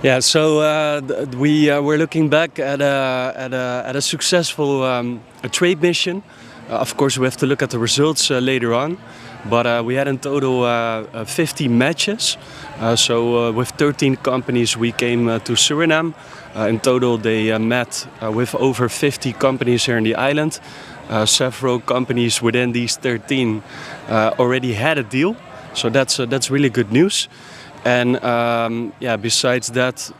Yeah, so we're looking back at a successful trade mission. Of course, we have to look at the results later on, but we had in total 50 matches. With 13 companies, we came to Suriname. In total, they met with over 50 companies here in the island. Several companies within these 13 already had a deal, so that's really good news. And besides that,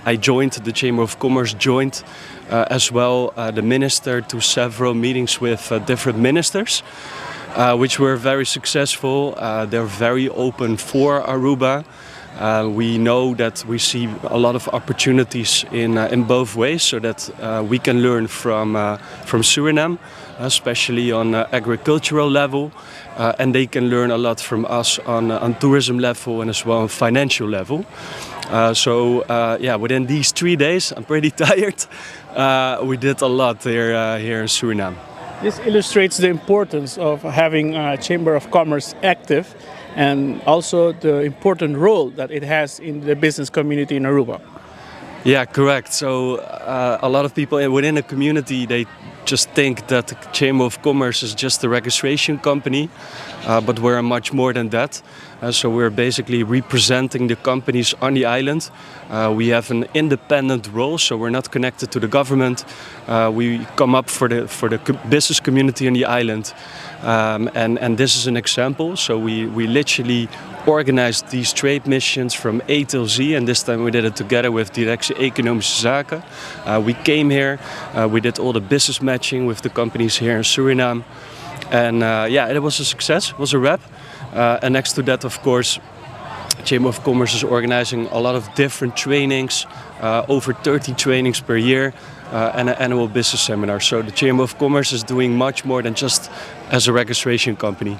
I joined the Chamber of Commerce, joined as well the minister to several meetings with different ministers, which were very successful. They're very open for Aruba. We know that we see a lot of opportunities in both ways, so that we can learn from Suriname, especially on agricultural level, and they can learn a lot from us on tourism level and as well on financial level. Within these 3 days, I'm pretty tired. We did a lot here in Suriname. This illustrates the importance of having a Chamber of Commerce active, and also the important role that it has in the business community in Aruba. Yeah, correct. So a lot of people within the community, they just think that the Chamber of Commerce is just a registration company, but we're much more than that. So we're basically representing the companies on the island. We have an independent role, so we're not connected to the government. We come up for the business community on the island, and this is an example. So we literally organized these trade missions from A till Z, and this time we did it together with Directie Economische Zaken. We came here, we did all the business matching with the companies here in Suriname, and it was a success, it was a wrap. And next to that, of course, Chamber of Commerce is organizing a lot of different trainings, over 30 trainings per year, and an annual business seminar. So the Chamber of Commerce is doing much more than just as a registration company.